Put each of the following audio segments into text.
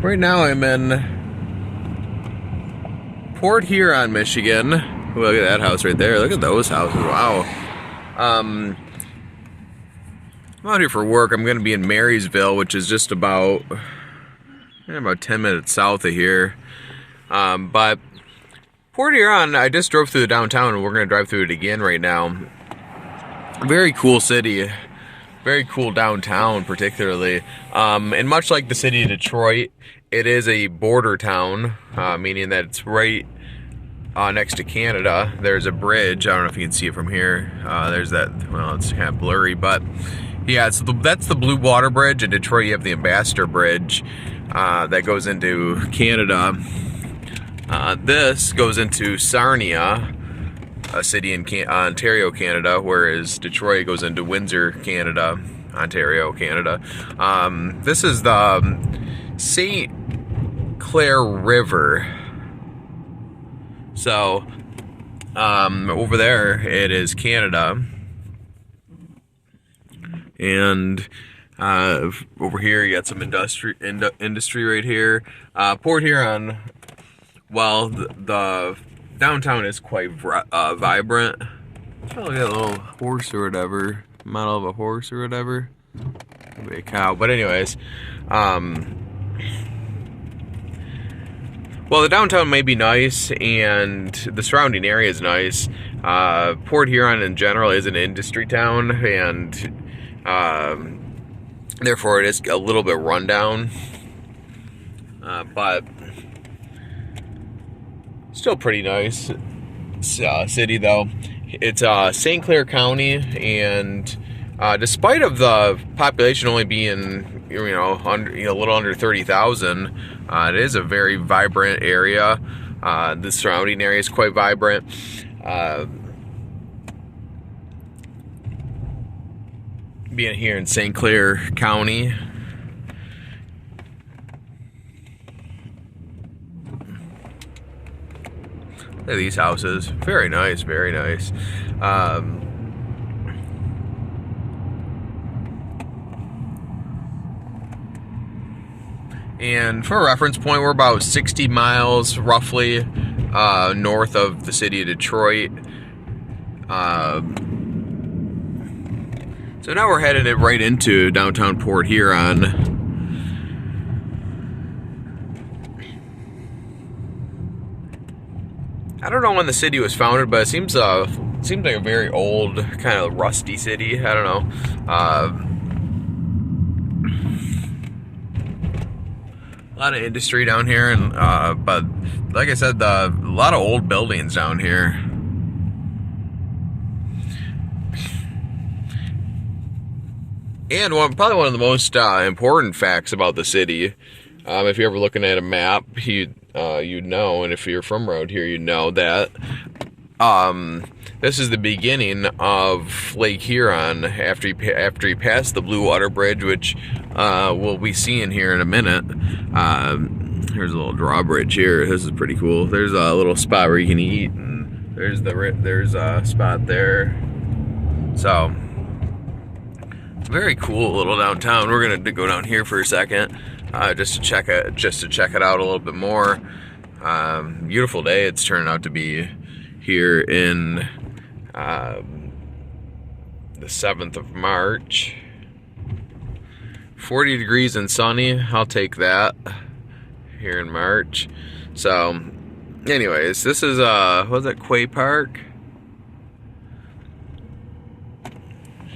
Right now I'm in Port Huron, Michigan. Ooh, look at that house right there. Look at those houses. Wow. I'm out here for work. I'm going to be in Marysville, which is just about 10 minutes south of here. But Port Huron, I just drove through the downtown, and we're going to drive through it again right now. Very cool city. Very cool downtown, particularly. And much like the city of Detroit, it is a border town, meaning that it's right next to Canada. There's a bridge. I don't know if you can see it from here. There's that. Well, it's kind of blurry, but yeah, that's the Blue Water Bridge. In Detroit, you have the Ambassador Bridge that goes into Canada. This goes into Sarnia, a city in Ontario, Canada, whereas Detroit goes into Windsor, Canada, Ontario, Canada. This is the St. Clair River. So, over there, it is Canada. And over here, you got some industry right here. Port Huron, well, the downtown is quite vibrant. Probably got a little horse or whatever, model of a horse or whatever. Maybe a cow, but anyways, well, the downtown may be nice, and the surrounding area is nice. Port Huron in general is an industry town, and therefore it is a little bit rundown, but still pretty nice city though. It's St. Clair County, and despite of the population only being a little under 30,000, it is a very vibrant area. The surrounding area is quite vibrant. Being here in St. Clair County, look at these houses. Very nice, very nice. And for a reference point, we're about 60 miles roughly north of the city of Detroit. So now we're headed right into downtown Port Huron. I don't know when the city was founded, but it seems like a very old, kind of rusty city. I don't know. A lot of industry down here, and but like I said, a lot of old buildings down here. And probably one of the most important facts about the city, if you're ever looking at a map, you'd know, and if you're from around here, you'd know that this is the beginning of Lake Huron after you pass the Blue Water Bridge, which we'll be seeing here in a minute. Here's a little drawbridge here. This is pretty cool. There's a little spot where you can eat, and there's a spot there. So very cool little downtown. We're gonna go down here for a second, just to check it out a little bit more. Beautiful day it's turned out to be here in the 7th of March. 40 degrees and sunny. I'll take that here in March. So anyways, this is what's that, Quay Park?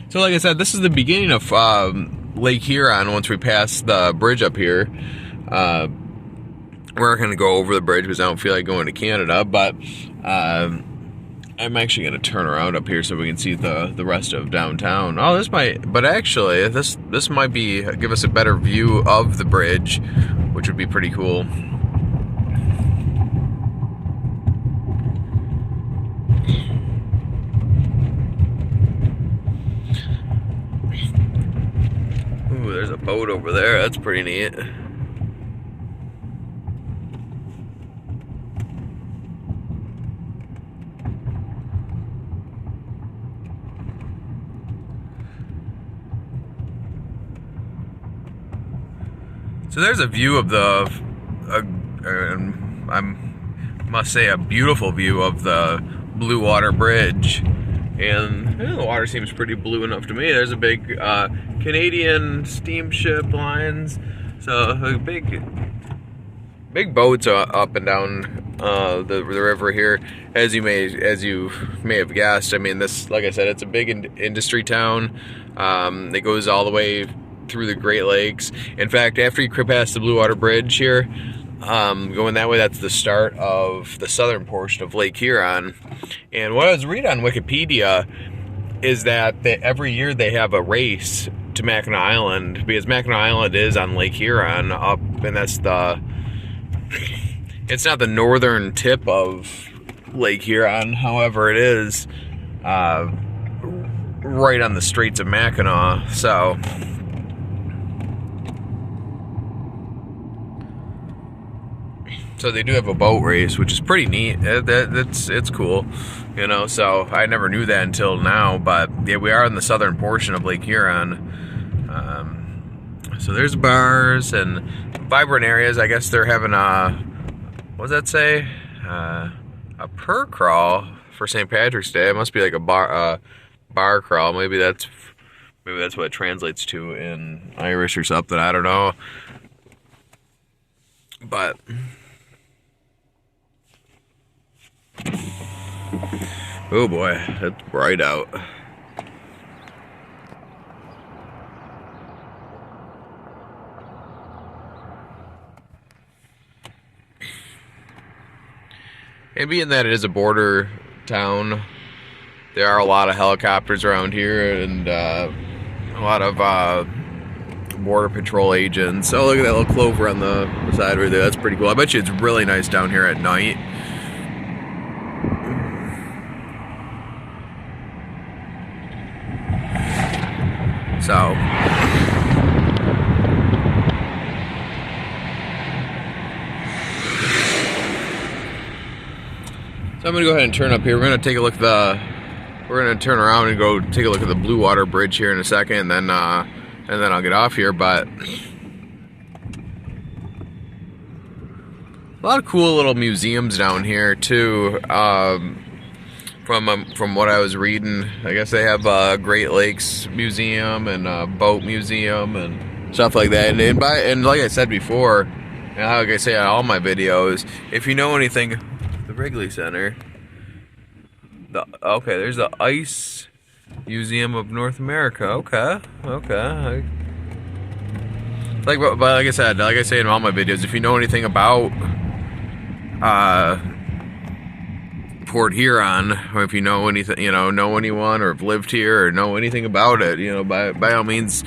So like I said, this is the beginning of Lake Huron. Once we pass the bridge up here, we're not going to go over the bridge because I don't feel like going to Canada, but I'm actually going to turn around up here so we can see the rest of downtown. Oh, this might give us a better view of the bridge, which would be pretty cool. Ooh, there's a boat over there. That's pretty neat. So there's a view of the, I must say, a beautiful view of the Blue Water Bridge. And the water seems pretty blue enough to me. There's a big Canadian steamship lines. So big boats up and down the river here, as you may have guessed. I mean, this, like I said, it's a big industry town. It goes all the way through the Great Lakes. In fact, after you pass the Blue Water Bridge here, going that way, that's the start of the southern portion of Lake Huron. And what I was reading on Wikipedia is that every year they have a race to Mackinac Island, because Mackinac Island is on Lake Huron up, and that's it's not the northern tip of Lake Huron, however it is right on the Straits of Mackinac. So they do have a boat race, which is pretty neat. It's cool, you know. So I never knew that until now, but yeah, we are in the southern portion of Lake Huron. So there's bars and vibrant areas. I guess they're having what does that say? A purr crawl for St. Patrick's Day. It must be like a bar crawl. Maybe that's what it translates to in Irish or something. I don't know, but. Oh boy, it's bright out. And being that it is a border town, there are a lot of helicopters around here and a lot of border patrol agents. Oh, look at that little clover on the side right there. That's pretty cool. I bet you it's really nice down here at night. So I'm gonna go ahead and turn up here. We're gonna take a look at we're gonna turn around and go take a look at the Blue Water Bridge here in a second, and then I'll get off here. But a lot of cool little museums down here too. From what I was reading, I guess they have a Great Lakes Museum and a boat museum and stuff like that. And like I said before, and like I say on all my videos, if you know anything, the Wrigley Center. Okay, there's the Ice Museum of North America. Okay. But like I said, like I say in all my videos, if you know anything about Port Huron, or if you know anything, know anyone, or have lived here, or know anything about it, by all means,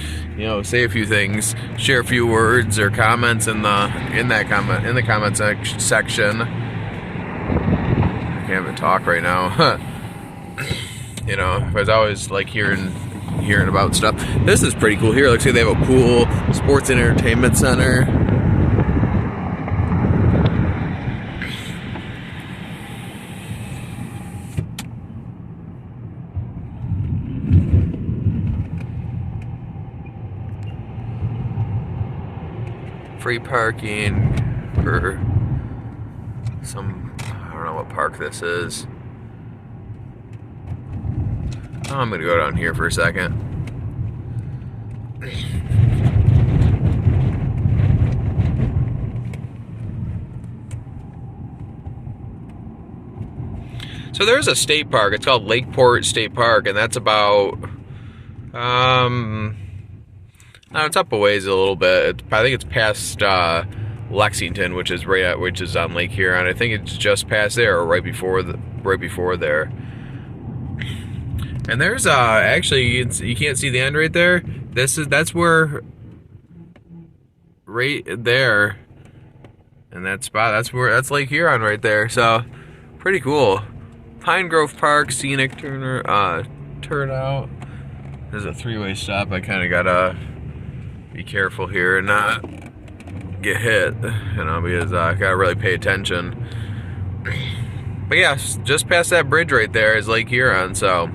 say a few things, share a few words or comments in the comment section. I can't even talk right now. I was always like hearing about stuff. This is pretty cool here. Looks like they have a pool, sports and entertainment center. Free parking for I don't know what park this is. Oh, I'm gonna go down here for a second. So there's a state park. It's called Lakeport State Park, and that's about it's up a ways a little bit. I think it's past Lexington, which is on Lake Huron. I think it's just past there, or right before there. And there's actually you can't see the end right there. That's where right there, and that spot that's Lake Huron right there. So pretty cool. Pine Grove Park, scenic turnout. There's a three-way stop. I kind of gotta be careful here and not get hit, because I gotta really pay attention. But yeah, just past that bridge right there is Lake Huron. So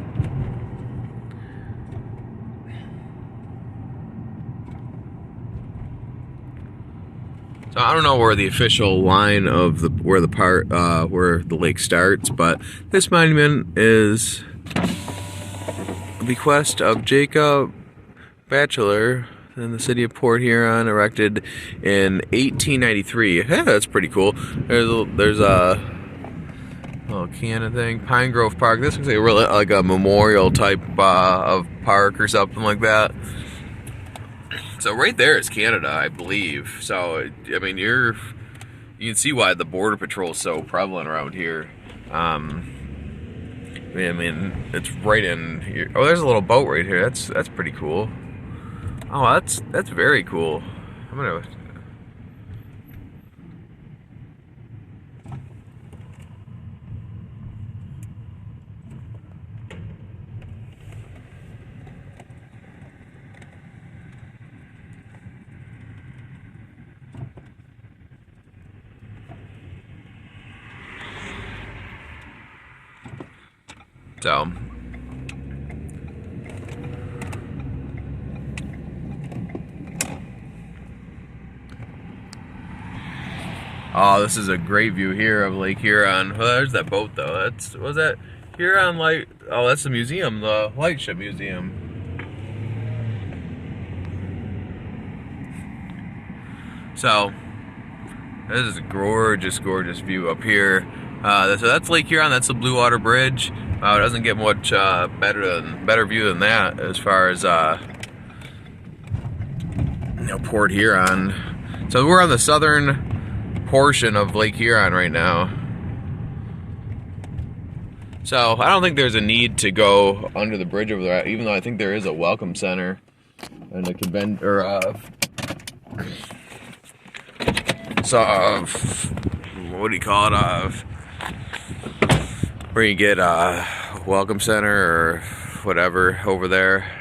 So I don't know where the official line of where the lake starts, but this monument is a bequest of Jacob Batchelor in the city of Port Huron, erected in 1893. Yeah, that's pretty cool. There's a little cannon thing, Pine Grove Park. This looks like a memorial type of park or something like that. So right there is Canada, I believe. So I mean, you can see why the border patrol is so prevalent around here. I mean, it's right in here. Oh, there's a little boat right here. That's pretty cool. Oh, that's very cool. I'm gonna. So, oh, this is a great view here of Lake Huron. Well, there's that boat though. Was that Huron Light? Oh, that's the museum, the Lightship Museum. So, this is a gorgeous, gorgeous view up here. So that's Lake Huron. That's the Blue Water Bridge. It doesn't get much better view than that as far as Port Huron. So we're on the southern portion of Lake Huron right now. So I don't think there's a need to go under the bridge over there, even though I think there is a welcome center and a what do you call it? Where you get a welcome center or whatever over there.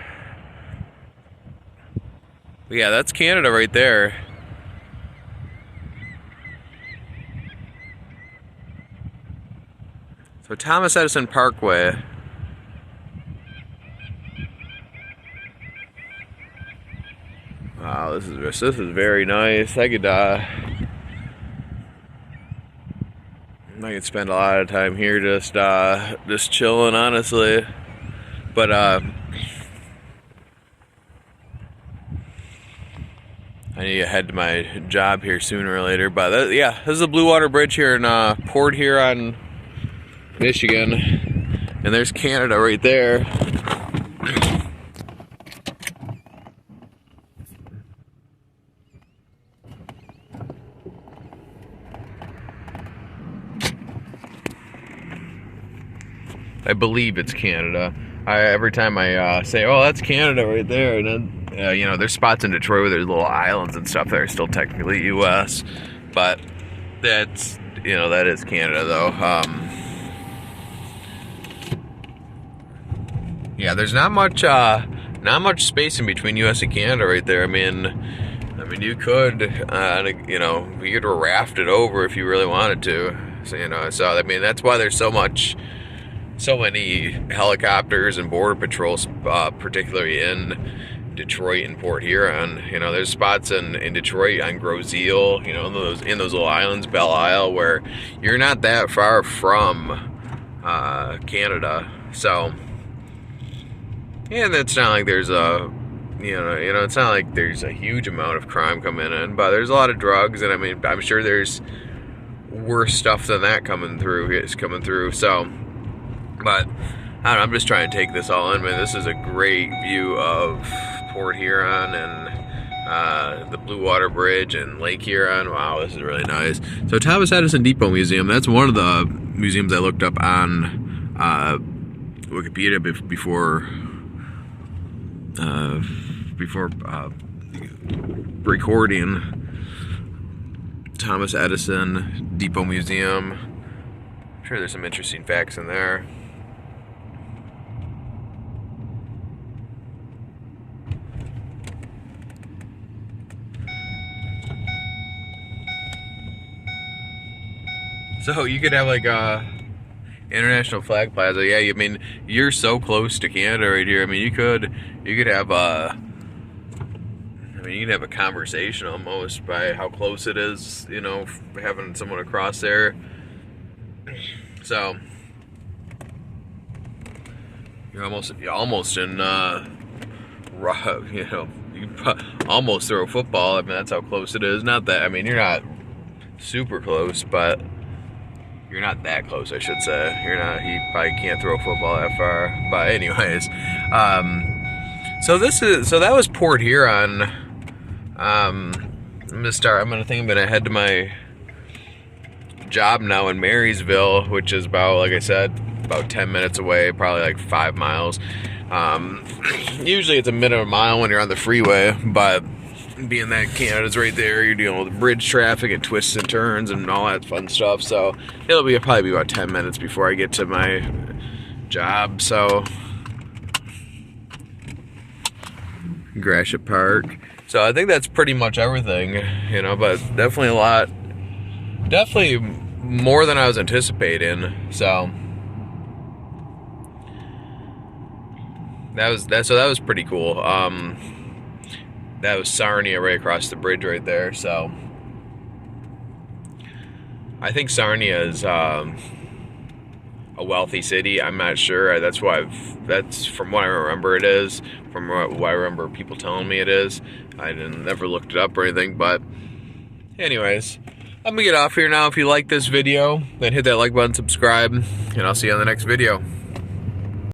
But yeah, that's Canada right there. So Thomas Edison Parkway. Wow, this is very nice. I could spend a lot of time here just chilling, honestly. But I need to head to my job here sooner or later. But yeah, this is the Blue Water Bridge here in Port Huron, Michigan, and there's Canada right there. I believe it's Canada. Every time I say, "Oh, that's Canada right there," and then there's spots in Detroit where there's little islands and stuff that are still technically U.S., but that is Canada though. Yeah, there's not much space in between U.S. and Canada right there. I mean, you could raft it over if you really wanted to. So I mean, that's why there's so many helicopters and border patrols, particularly in Detroit and Port Huron. There's spots in Detroit on Groseal, in those little islands, Belle Isle, where you're not that far from Canada. So, and it's not like there's it's not like there's a huge amount of crime coming in, but there's a lot of drugs, and I mean, I'm sure there's worse stuff than that coming through. So. But I don't know, I'm just trying to take this all in, man. This is a great view of Port Huron and the Blue Water Bridge and Lake Huron. Wow, this is really nice. So Thomas Edison Depot Museum, that's one of the museums I looked up on Wikipedia before recording. Thomas Edison Depot Museum. I'm sure there's some interesting facts in there. So you could have like a International Flag Plaza. Yeah, I mean, you're so close to Canada right here. I mean, you could have mean, you can have a conversation almost by how close it is, you know, having someone across there. So you're almost in, you know, you can almost throw a football. I mean, that's how close it is. Not that, I mean, you're not super close, but you're not that close, I should say. You're not, you probably can't throw a football that far. But anyways, so that was Port Huron. I'm gonna head to my job now in Marysville, which is about, like I said, about 10 minutes away, probably like 5 miles. Usually it's a minute a mile when you're on the freeway, but being that Canada's right there, you're dealing with bridge traffic and twists and turns and all that fun stuff. So it'll probably be about 10 minutes before I get to my job. So Gratiot Park. So I think that's pretty much everything, you know, but definitely definitely more than I was anticipating. So that was pretty cool. That was Sarnia right across the bridge right there. So I think Sarnia is a wealthy city. I'm not sure. That's from what I remember it is. From what I remember people telling me it is. I never looked it up or anything. But anyways, I'm gonna get off here now. If you like this video, then hit that like button, subscribe, and I'll see you on the next video.